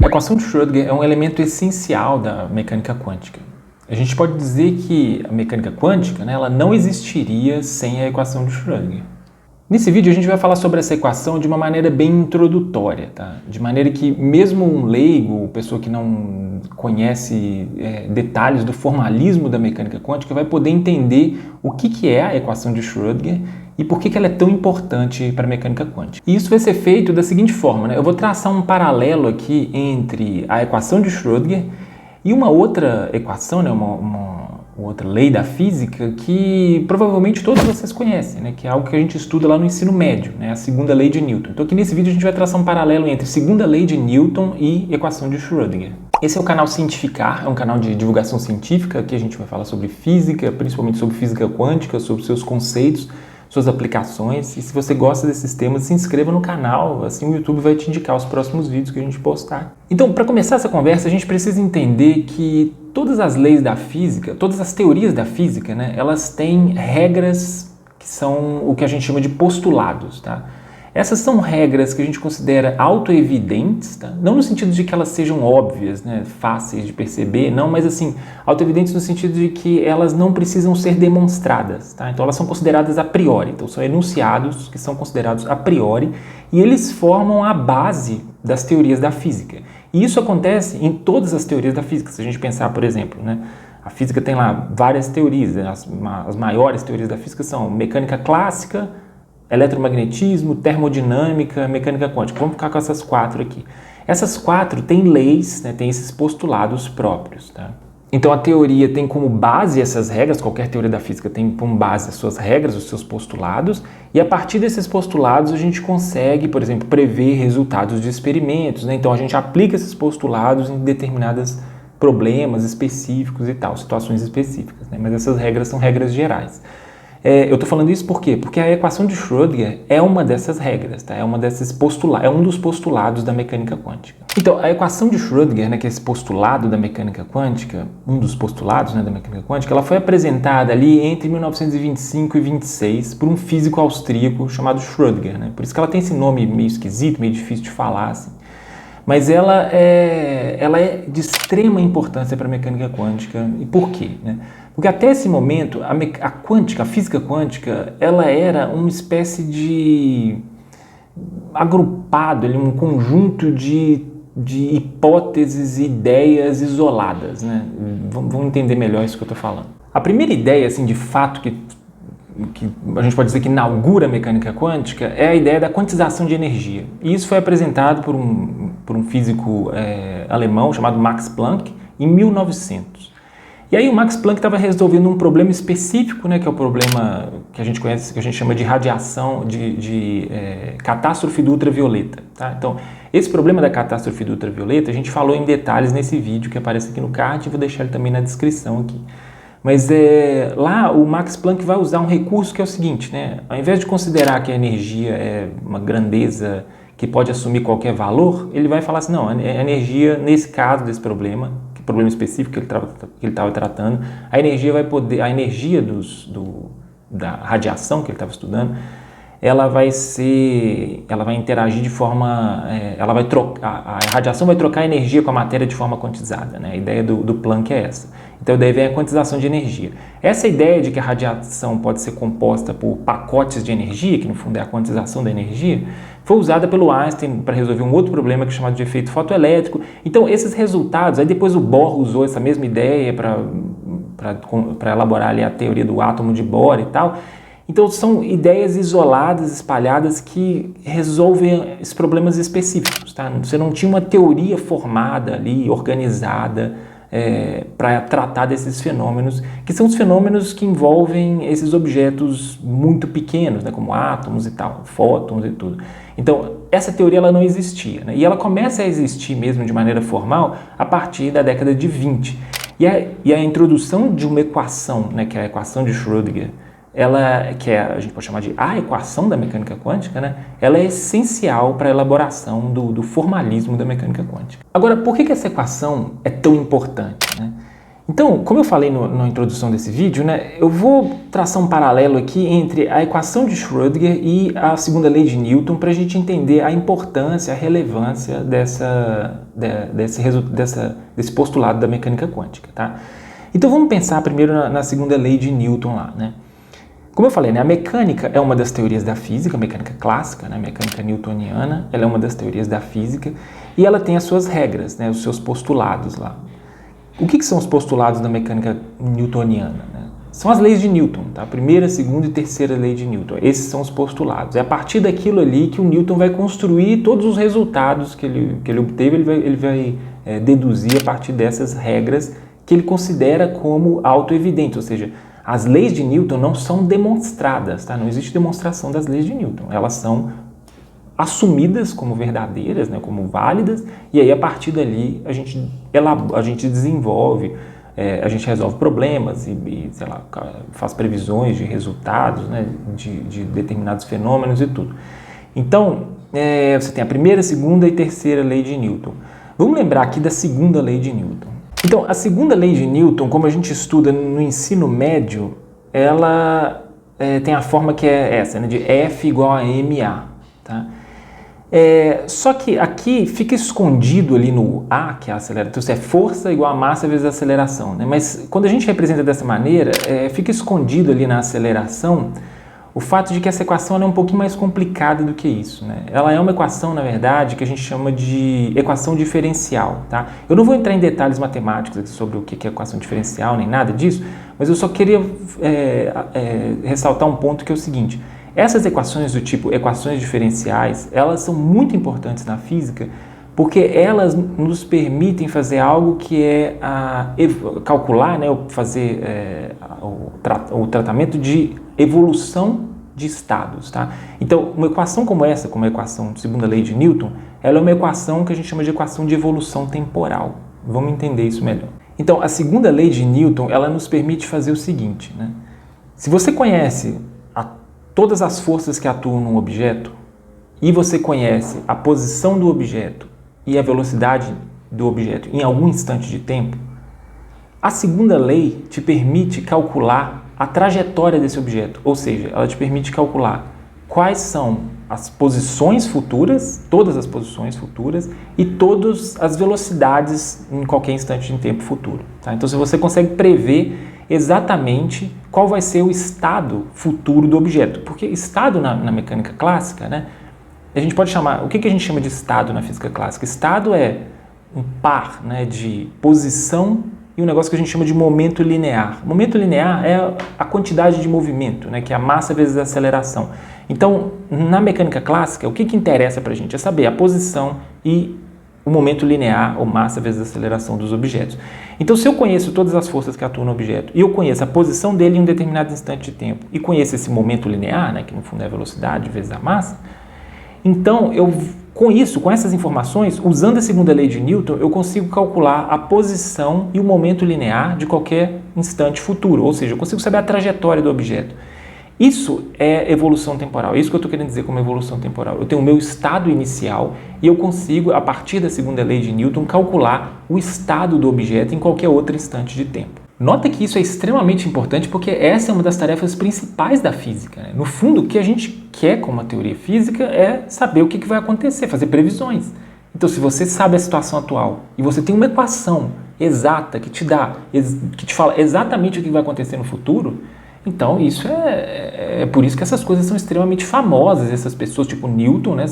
A equação de Schrödinger é um elemento essencial da mecânica quântica. A gente pode dizer que a mecânica quântica, ela não existiria sem a equação de Schrödinger. Nesse vídeo a gente vai falar sobre essa equação de uma maneira bem introdutória, tá? De maneira que mesmo um leigo, pessoa que não conhece detalhes do formalismo da mecânica quântica, vai poder entender o que é a equação de Schrödinger e por que ela é tão importante para a mecânica quântica. E isso vai ser feito da seguinte forma, Eu vou traçar um paralelo aqui entre a equação de Schrödinger e uma outra equação, uma outra lei da física que provavelmente todos vocês conhecem, que é algo que a gente estuda lá no ensino médio, a segunda lei de Newton. Então aqui nesse vídeo a gente vai traçar um paralelo entre segunda lei de Newton e equação de Schrödinger. Esse é o canal Cientificar, é um canal de divulgação científica, aqui a gente vai falar sobre física, principalmente sobre física quântica, sobre seus conceitos, suas aplicações, e se você gosta desses temas, se inscreva no canal, assim o YouTube vai te indicar os próximos vídeos que a gente postar. Então, para começar essa conversa, a gente precisa entender que todas as leis da física, todas as teorias da física, elas têm regras que são o que a gente chama de postulados, tá? Essas são regras que a gente considera autoevidentes, tá? Não no sentido de que elas sejam óbvias, fáceis de perceber, não, mas assim, autoevidentes no sentido de que elas não precisam ser demonstradas, tá? Então elas são consideradas a priori, então são enunciados que são considerados a priori e eles formam a base das teorias da física. E isso acontece em todas as teorias da física. Se a gente pensar, por exemplo, a física tem lá várias teorias, as maiores teorias da física são mecânica clássica, eletromagnetismo, termodinâmica, mecânica quântica. Vamos ficar com essas quatro aqui. Essas quatro têm leis, têm esses postulados próprios, tá? Então a teoria tem como base essas regras, qualquer teoria da física tem como base as suas regras, os seus postulados, e a partir desses postulados a gente consegue, por exemplo, prever resultados de experimentos, Então a gente aplica esses postulados em determinados problemas específicos e tal, situações específicas, Mas essas regras são regras gerais. Eu estou falando isso por quê? Porque a equação de Schrödinger é uma dessas regras, tá? É um dos postulados da mecânica quântica. Então, a equação de Schrödinger, que é esse postulado da mecânica quântica, um dos postulados da mecânica quântica, ela foi apresentada ali entre 1925 e 26 por um físico austríaco chamado Schrödinger, Por isso que ela tem esse nome meio esquisito, meio difícil de falar, assim. Mas ela é de extrema importância para a mecânica quântica. E por quê? Porque até esse momento, a física quântica, ela era uma espécie de agrupado, um conjunto de hipóteses e ideias isoladas, Vamos entender melhor isso que eu estou falando. A primeira ideia, assim, de fato, que a gente pode dizer que inaugura a mecânica quântica é a ideia da quantização de energia. E isso foi apresentado por um físico alemão chamado Max Planck em 1900. E aí o Max Planck estava resolvendo um problema específico, que é o problema que a gente conhece, que a gente chama de radiação, de catástrofe do ultravioleta. Tá? Então, esse problema da catástrofe do ultravioleta a gente falou em detalhes nesse vídeo que aparece aqui no card e vou deixar ele também na descrição aqui. Mas lá o Max Planck vai usar um recurso que é o seguinte, Ao invés de considerar que a energia é uma grandeza que pode assumir qualquer valor, ele vai falar assim, não, a energia, nesse caso desse problema específico que ele estava tratando, a energia da radiação que ele estava estudando, ela vai interagir de forma, a radiação vai trocar energia com a matéria de forma quantizada, A ideia do Planck é essa. Então daí vem a quantização de energia. Essa ideia de que a radiação pode ser composta por pacotes de energia, que no fundo é a quantização da energia, foi usada pelo Einstein para resolver um outro problema que é chamado de efeito fotoelétrico. Então esses resultados, aí depois o Bohr usou essa mesma ideia para elaborar ali a teoria do átomo de Bohr e tal. Então são ideias isoladas, espalhadas, que resolvem esses problemas específicos, tá? Você não tinha uma teoria formada ali, organizada, para tratar desses fenômenos, que são os fenômenos que envolvem esses objetos muito pequenos, como átomos e tal, fótons e tudo. Então, essa teoria ela não existia, E ela começa a existir mesmo de maneira formal a partir da década de 20. E a introdução de uma equação, que é a equação de Schrödinger, a gente pode chamar de a equação da mecânica quântica, ela é essencial para a elaboração do formalismo da mecânica quântica. Agora, por que essa equação é tão importante? Então, como eu falei na introdução desse vídeo, né, eu vou traçar um paralelo aqui entre a equação de Schrödinger e a segunda lei de Newton para a gente entender a importância, a relevância desse postulado da mecânica quântica. Tá? Então vamos pensar primeiro na segunda lei de Newton lá. Né? Como eu falei, né, a mecânica é uma das teorias da física, a mecânica clássica, né, a mecânica newtoniana, ela é uma das teorias da física e ela tem as suas regras, né, os seus postulados lá. O que são os postulados da mecânica newtoniana? Né? São as leis de Newton, tá? A primeira, segunda e terceira lei de Newton. Esses são os postulados. É a partir daquilo ali que o Newton vai construir todos os resultados que ele obteve, ele vai deduzir a partir dessas regras que ele considera como autoevidentes, ou seja, as leis de Newton não são demonstradas, tá? Não existe demonstração das leis de Newton, elas são assumidas como verdadeiras, né, como válidas, e aí a partir dali a gente desenvolve, a gente resolve problemas e sei lá, faz previsões de resultados, né, de determinados fenômenos e tudo. Então, você tem a primeira, segunda e terceira lei de Newton. Vamos lembrar aqui da segunda lei de Newton. Então, a segunda lei de Newton, como a gente estuda no ensino médio, ela tem a forma que é essa, né, de F igual a ma, tá? Só que aqui fica escondido ali no A, que é a aceleração, então é força igual a massa vezes a aceleração, né? Mas quando a gente representa dessa maneira, fica escondido ali na aceleração o fato de que essa equação é um pouquinho mais complicada do que isso, né? Ela é uma equação, na verdade, que a gente chama de equação diferencial, tá? Eu não vou entrar em detalhes matemáticos aqui sobre o que é equação diferencial, nem nada disso, mas eu só queria ressaltar um ponto que é o seguinte: essas equações do tipo equações diferenciais, elas são muito importantes na física porque elas nos permitem fazer algo que é calcular, né, fazer o tratamento de evolução de estados. Tá? Então, uma equação como essa, como a equação de segunda lei de Newton, ela é uma equação que a gente chama de equação de evolução temporal. Vamos entender isso melhor. Então, a segunda lei de Newton, ela nos permite fazer o seguinte, né? Se você conhece todas as forças que atuam num objeto e você conhece a posição do objeto e a velocidade do objeto em algum instante de tempo, a segunda lei te permite calcular a trajetória desse objeto, ou seja, ela te permite calcular quais são as posições futuras, todas as posições futuras e todas as velocidades em qualquer instante de tempo futuro. Tá? Então, se você consegue prever exatamente qual vai ser o estado futuro do objeto. Porque estado na mecânica clássica, né, a gente pode chamar... O que a gente chama de estado na física clássica? Estado é um par, né, de posição e um negócio que a gente chama de momento linear. Momento linear é a quantidade de movimento, né, que é a massa vezes a aceleração. Então, na mecânica clássica, o que interessa para a gente é saber a posição e o momento linear, ou massa vezes a aceleração dos objetos. Então, se eu conheço todas as forças que atuam no objeto e eu conheço a posição dele em um determinado instante de tempo e conheço esse momento linear, né, que no fundo é a velocidade vezes a massa, então com essas informações, usando a segunda lei de Newton, eu consigo calcular a posição e o momento linear de qualquer instante futuro, ou seja, eu consigo saber a trajetória do objeto. Isso é evolução temporal, é isso que eu estou querendo dizer como evolução temporal. Eu tenho o meu estado inicial e eu consigo, a partir da segunda lei de Newton, calcular o estado do objeto em qualquer outro instante de tempo. Nota que isso é extremamente importante porque essa é uma das tarefas principais da física. Né? No fundo, o que a gente quer com uma teoria física é saber o que vai acontecer, fazer previsões. Então, se você sabe a situação atual e você tem uma equação exata que te fala exatamente o que vai acontecer no futuro, então isso é por isso que essas coisas são extremamente famosas. Essas pessoas tipo Newton, né,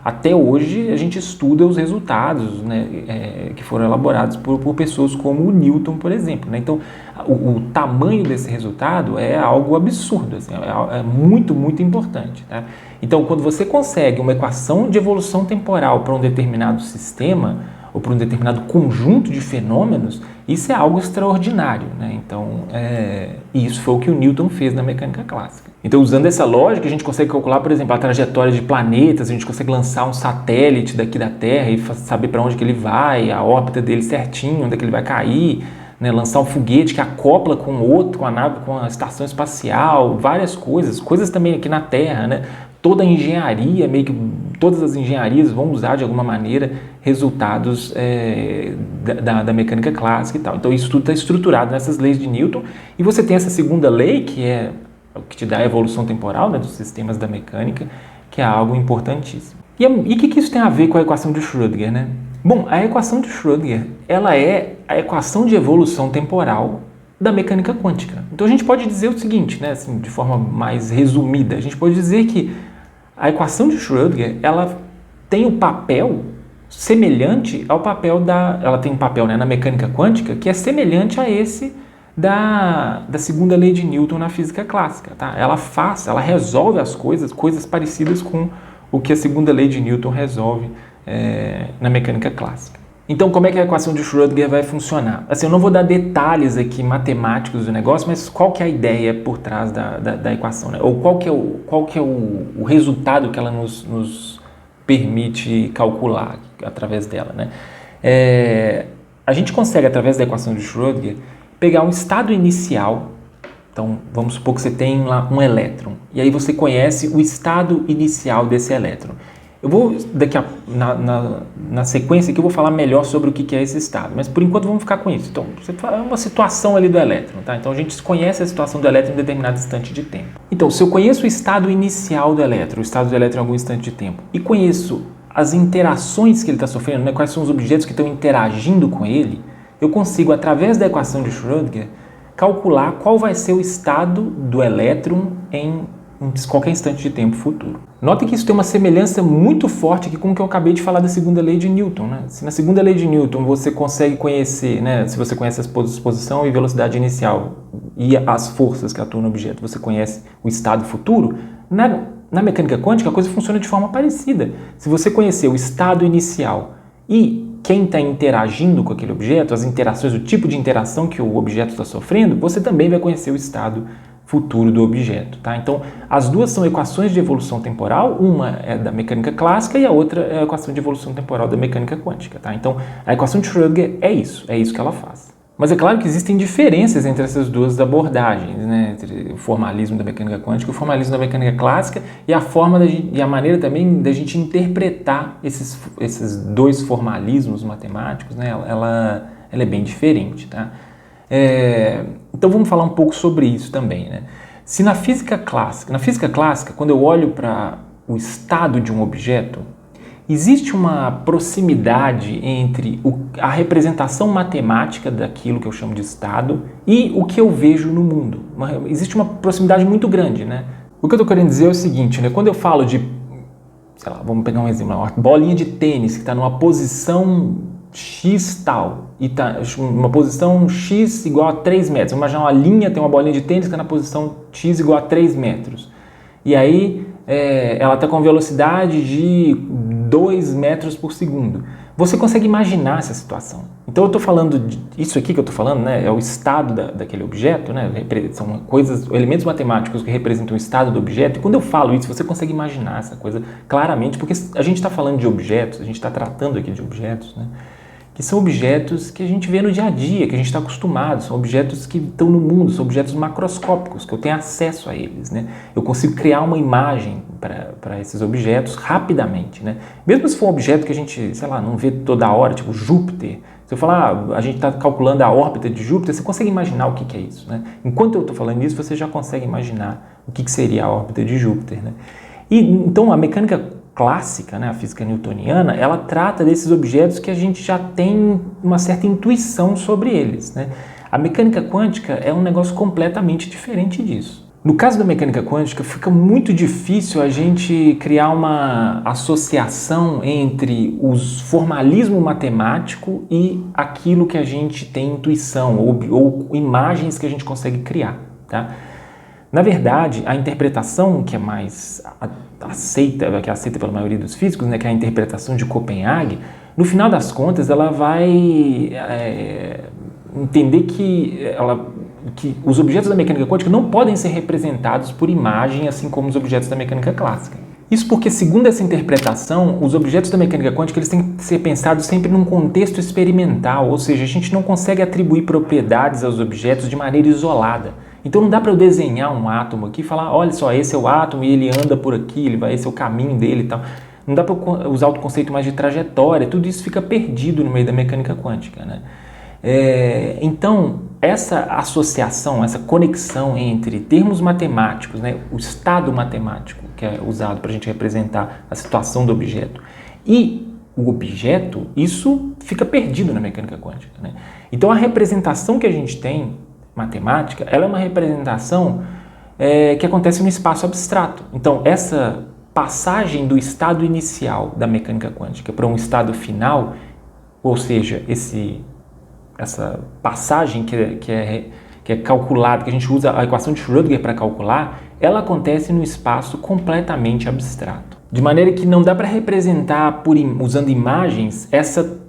até hoje a gente estuda os resultados, né, que foram elaborados por pessoas como o Newton, por exemplo. Né? Então o tamanho desse resultado é algo absurdo, assim, é muito, muito importante. Tá? Então quando você consegue uma equação de evolução temporal para um determinado sistema ou para um determinado conjunto de fenômenos, isso é algo extraordinário, né? Então, isso foi o que o Newton fez na mecânica clássica. Então, usando essa lógica, a gente consegue calcular, por exemplo, a trajetória de planetas, a gente consegue lançar um satélite daqui da Terra e saber para onde que ele vai, a órbita dele certinho, onde é que ele vai cair, né? Lançar um foguete que acopla com outro, com a nave, com a estação espacial, várias coisas também aqui na Terra, né? Toda a engenharia meio que todas as engenharias vão usar de alguma maneira resultados da mecânica clássica e tal. Então isso tudo está estruturado nessas leis de Newton, e você tem essa segunda lei, que é o que te dá a evolução temporal, né, dos sistemas da mecânica, que é algo importantíssimo. E o que isso tem a ver com a equação de Schrödinger, né? Bom, a equação de Schrödinger, ela é a equação de evolução temporal da mecânica quântica. Então a gente pode dizer o seguinte, né, assim, de forma mais resumida, a gente pode dizer que a equação de Schrödinger, ela tem o papel semelhante ao papel ela tem um papel, né, na mecânica quântica que é semelhante a esse da segunda lei de Newton na física clássica, tá? Ela resolve as coisas parecidas com o que a segunda lei de Newton resolve na mecânica clássica. Então, como é que a equação de Schrödinger vai funcionar? Assim, eu não vou dar detalhes aqui matemáticos do negócio, mas qual que é a ideia por trás da equação, né? Ou qual que é o resultado que ela nos permite calcular através dela, né? A gente consegue, através da equação de Schrödinger, pegar um estado inicial. Então, vamos supor que você tem lá um elétron, e aí você conhece o estado inicial desse elétron. Eu vou, na sequência aqui, eu vou falar melhor sobre o que é esse estado, mas por enquanto vamos ficar com isso. Então, é uma situação ali do elétron, tá? Então a gente conhece a situação do elétron em determinado instante de tempo. Então, se eu conheço o estado inicial do elétron, o estado do elétron em algum instante de tempo, e conheço as interações que ele está sofrendo, né, quais são os objetos que estão interagindo com ele, eu consigo, através da equação de Schrödinger, calcular qual vai ser o estado do elétron em qualquer instante de tempo futuro. Notem que isso tem uma semelhança muito forte aqui com o que eu acabei de falar da segunda lei de Newton, né? Se na segunda lei de Newton você consegue conhecer, né, se você conhece a posição e velocidade inicial e as forças que atuam no objeto, você conhece o estado futuro, na mecânica quântica a coisa funciona de forma parecida. Se você conhecer o estado inicial e quem está interagindo com aquele objeto, as interações, o tipo de interação que o objeto está sofrendo, você também vai conhecer o estado futuro do objeto, tá? Então, as duas são equações de evolução temporal, uma é da mecânica clássica e a outra é a equação de evolução temporal da mecânica quântica, tá? Então, a equação de Schrödinger é isso que ela faz. Mas é claro que existem diferenças entre essas duas abordagens, né? Entre o formalismo da mecânica quântica e o formalismo da mecânica clássica, e a forma e a maneira também da gente interpretar esses dois formalismos matemáticos, né? Ela é bem diferente, tá? Então vamos falar um pouco sobre isso também, né? Se na física clássica, quando eu olho para o estado de um objeto, existe uma proximidade entre a representação matemática daquilo que eu chamo de estado e o que eu vejo no mundo. Existe uma proximidade muito grande, né? O que eu estou querendo dizer é o seguinte, né? Quando eu falo de, sei lá, vamos pegar um exemplo, uma bolinha de tênis que está numa posição X tal, e tá uma posição X igual a 3 metros. Vamos imaginar uma linha, tem uma bolinha de tênis que está na posição X igual a 3 metros. E aí ela está com velocidade de 2 metros por segundo. Você consegue imaginar essa situação. Então eu estou falando, isso aqui que eu estou falando, né, é o estado daquele objeto, né, são elementos matemáticos que representam o estado do objeto, e quando eu falo isso, você consegue imaginar essa coisa claramente, porque a gente está falando de objetos, a gente está tratando aqui de objetos, né, que são objetos que a gente vê no dia a dia, que a gente está acostumado, são objetos que estão no mundo, são objetos macroscópicos, que eu tenho acesso a eles, né? Eu consigo criar uma imagem para esses objetos rapidamente, né? Mesmo se for um objeto que a gente, sei lá, não vê toda hora, tipo Júpiter. Se eu falar, a gente está calculando a órbita de Júpiter, você consegue imaginar o que é isso, né? Enquanto eu estou falando isso, você já consegue imaginar o que seria a órbita de Júpiter, né? E então a mecânica clássica, né, a física newtoniana, ela trata desses objetos que a gente já tem uma certa intuição sobre eles, né? A mecânica quântica é um negócio completamente diferente disso. No caso da mecânica quântica, fica muito difícil a gente criar uma associação entre o formalismo matemático e aquilo que a gente tem intuição, ou imagens que a gente consegue criar, tá? Na verdade, a interpretação que é mais aceita pela maioria dos físicos, né, que é a interpretação de Copenhague, no final das contas ela vai entender que os objetos da mecânica quântica não podem ser representados por imagem, assim como os objetos da mecânica clássica. Isso porque, segundo essa interpretação, os objetos da mecânica quântica eles têm que ser pensados sempre num contexto experimental, ou seja, a gente não consegue atribuir propriedades aos objetos de maneira isolada. Então não dá para eu desenhar um átomo aqui e falar, olha só, esse é o átomo e ele anda por aqui, esse é o caminho dele e tal. não dá para usar o conceito mais de trajetória, tudo isso fica perdido no meio da mecânica quântica, né? Então, essa associação, essa conexão entre termos matemáticos, né, o estado matemático que é usado para a gente representar a situação do objeto e o objeto, isso fica perdido na mecânica quântica, né? Então, a representação que a gente tem, matemática, ela é uma representação que acontece no espaço abstrato. Então, essa passagem do estado inicial da mecânica quântica para um estado final, ou seja, essa passagem que é calculada, que a gente usa a equação de Schrödinger para calcular, ela acontece no espaço completamente abstrato. De maneira que não dá para representar, usando imagens, essa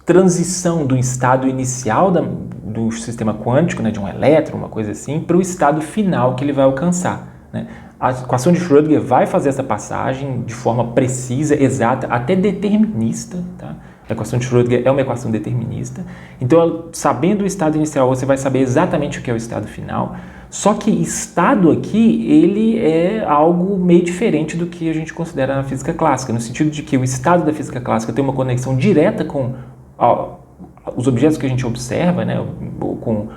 transição do estado inicial do sistema quântico, né, de um elétron, uma coisa assim, para o estado final que ele vai alcançar, né? A equação de Schrödinger vai fazer essa passagem de forma precisa, exata, até determinista, tá? A equação de Schrödinger é uma equação determinista. Então, sabendo o estado inicial, você vai saber exatamente o que é o estado final. Só que estado aqui, ele é algo meio diferente do que a gente considera na física clássica, no sentido de que o estado da física clássica tem uma conexão direta com os objetos que a gente observa, né, com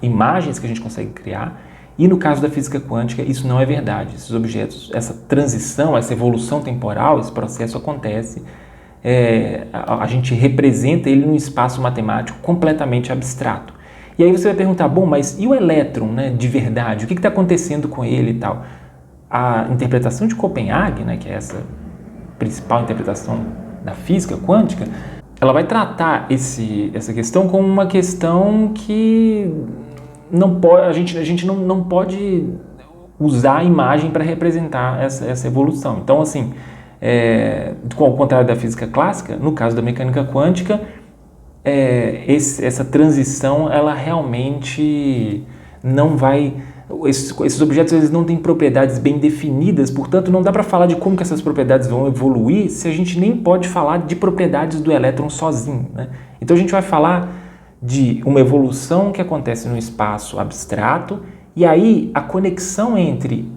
imagens que a gente consegue criar. E no caso da física quântica, isso não é verdade. Esses objetos, essa transição, essa evolução temporal, esse processo acontece. A gente representa ele num espaço matemático completamente abstrato. E aí você vai perguntar, bom, mas e o elétron, né, de verdade? O que está acontecendo com ele e tal? A interpretação de Copenhague, né, que é essa principal interpretação da física quântica, ela vai tratar essa questão como uma questão que não pode, a gente não pode usar a imagem para representar essa evolução. Então, assim, ao contrário da física clássica, no caso da mecânica quântica, essa transição, ela realmente não vai... Esses objetos, eles não têm propriedades bem definidas, portanto, não dá para falar de como que essas propriedades vão evoluir se a gente nem pode falar de propriedades do elétron sozinho, né? Então, a gente vai falar de uma evolução que acontece no espaço abstrato, e aí a conexão entre...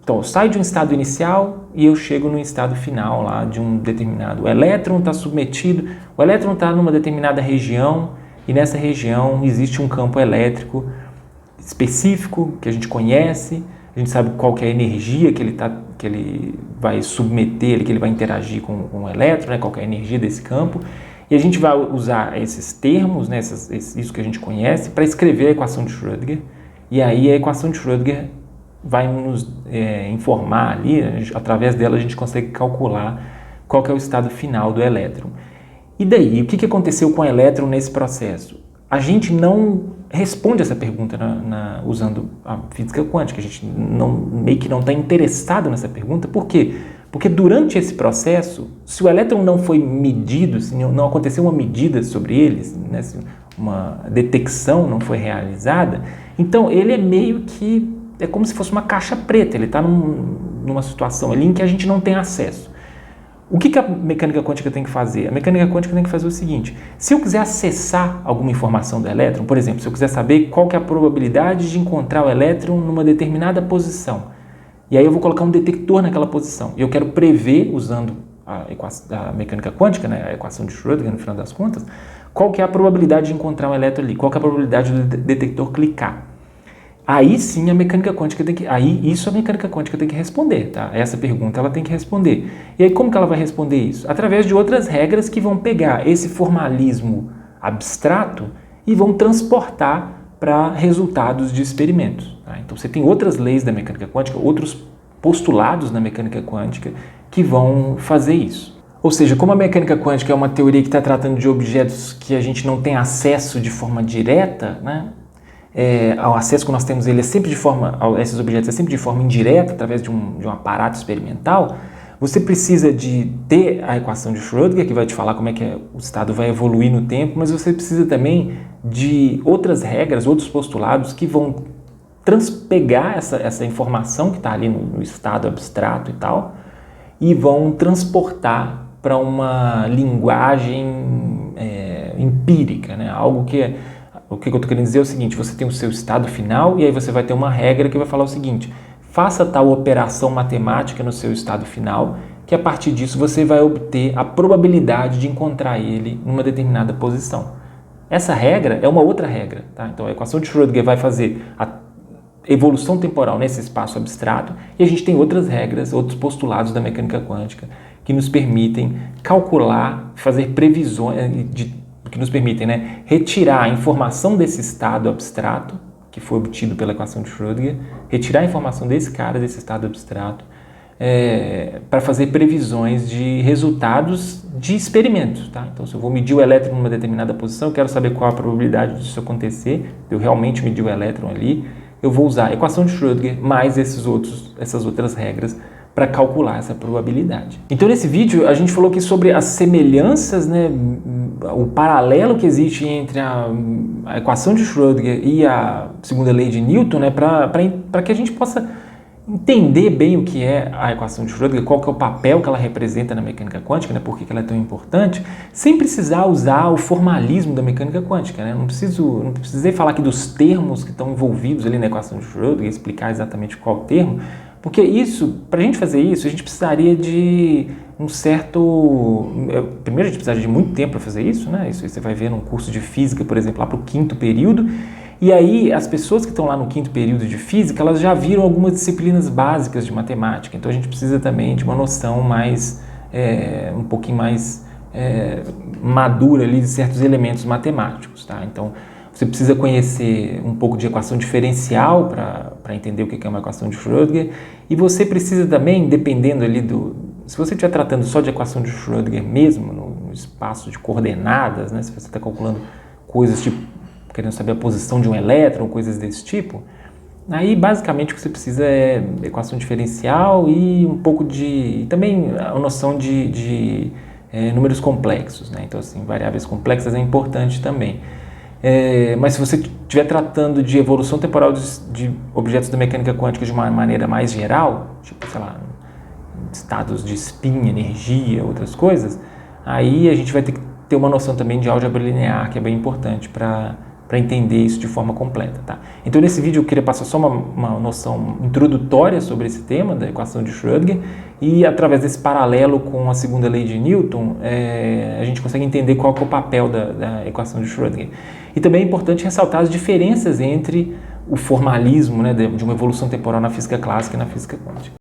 Então, eu saio de um estado inicial e eu chego no estado final lá de um determinado... O elétron está submetido... O elétron está numa determinada região e nessa região existe um campo elétrico específico que a gente conhece, a gente sabe qual que é a energia que ele vai submeter, que ele vai interagir com o elétron, né, qual que é a energia desse campo. E a gente vai usar esses termos, né, isso que a gente conhece, para escrever a equação de Schrödinger. E aí a equação de Schrödinger vai nos informar ali, através dela a gente consegue calcular qual que é o estado final do elétron. E daí, o que aconteceu com o elétron nesse processo? A gente não responde essa pergunta usando a física quântica, a gente meio que não está interessado nessa pergunta. Por quê? Porque durante esse processo, se o elétron não foi medido, se não aconteceu uma medida sobre ele, né, se uma detecção não foi realizada, então ele é meio que, é como se fosse uma caixa preta, ele está numa situação ali em que a gente não tem acesso. O que a mecânica quântica tem que fazer? A mecânica quântica tem que fazer o seguinte: se eu quiser acessar alguma informação do elétron, por exemplo, se eu quiser saber qual que é a probabilidade de encontrar o elétron numa determinada posição, e aí eu vou colocar um detector naquela posição, e eu quero prever, usando a mecânica quântica, né, a equação de Schrödinger, no final das contas, qual que é a probabilidade de encontrar um elétron ali, qual que é a probabilidade do detector clicar. Aí sim a mecânica quântica tem que... a mecânica quântica tem que responder, tá? Essa pergunta ela tem que responder. E aí como que ela vai responder isso? Através de outras regras que vão pegar esse formalismo abstrato e vão transportar para resultados de experimentos, tá? Então você tem outras leis da mecânica quântica, outros postulados na mecânica quântica que vão fazer isso. Ou seja, como a mecânica quântica é uma teoria que está tratando de objetos que a gente não tem acesso de forma direta, né? O acesso que nós temos ele a esses objetos é sempre de forma indireta, através de um aparato experimental. Você precisa de ter a equação de Schrödinger, que vai te falar como é que o estado vai evoluir no tempo, mas você precisa também de outras regras, outros postulados que vão transpegar essa informação que está ali no estado abstrato e tal, e vão transportar para uma linguagem empírica, né? Algo que o que eu estou querendo dizer é o seguinte: você tem o seu estado final e aí você vai ter uma regra que vai falar o seguinte: faça tal operação matemática no seu estado final que a partir disso você vai obter a probabilidade de encontrar ele numa determinada posição. Essa regra é uma outra regra, tá? Então a equação de Schrödinger vai fazer a evolução temporal nesse espaço abstrato e a gente tem outras regras, outros postulados da mecânica quântica que nos permitem calcular, fazer previsões, que nos permitem, né, retirar a informação desse estado abstrato que foi obtido pela equação de Schrödinger, retirar a informação desse estado abstrato, para fazer previsões de resultados de experimentos. Tá? Então, se eu vou medir o elétron numa determinada posição, eu quero saber qual a probabilidade disso acontecer, de eu realmente medir o elétron ali, eu vou usar a equação de Schrödinger mais essas outras regras para calcular essa probabilidade. Então, nesse vídeo, a gente falou aqui sobre as semelhanças, né, o paralelo que existe entre a equação de Schrödinger e a segunda lei de Newton, né, para que a gente possa entender bem o que é a equação de Schrödinger, qual que é o papel que ela representa na mecânica quântica, né, por que ela é tão importante, sem precisar usar o formalismo da mecânica quântica. Né? Não precisei falar aqui dos termos que estão envolvidos ali na equação de Schrödinger, explicar exatamente qual termo, porque para a gente fazer isso, a gente precisaria de um certo... Primeiro, a gente precisaria de muito tempo para fazer isso, né? Isso você vai ver num curso de física, por exemplo, lá para o 5º período. E aí, as pessoas que estão lá no 5º período de física, elas já viram algumas disciplinas básicas de matemática. Então, a gente precisa também de uma noção mais, um pouquinho mais madura ali de certos elementos matemáticos, tá? Então, você precisa conhecer um pouco de equação diferencial para entender o que é uma equação de Schrödinger. E você precisa também, dependendo ali se você estiver tratando só de equação de Schrödinger mesmo, no espaço de coordenadas, né? Se você está calculando coisas tipo, querendo saber a posição de um elétron, coisas desse tipo, aí basicamente o que você precisa é equação diferencial e um pouco também a noção de números complexos, né? Então, assim, variáveis complexas é importante também. Mas se você estiver tratando de evolução temporal de objetos da mecânica quântica de uma maneira mais geral, tipo, sei lá, estados de spin, energia, outras coisas, aí a gente vai ter que ter uma noção também de álgebra linear, que é bem importante para entender isso de forma completa. Tá? Então, nesse vídeo eu queria passar só uma noção introdutória sobre esse tema da equação de Schrödinger e, através desse paralelo com a segunda lei de Newton, a gente consegue entender qual que é o papel da equação de Schrödinger. E também é importante ressaltar as diferenças entre o formalismo, né, de uma evolução temporal na física clássica e na física quântica.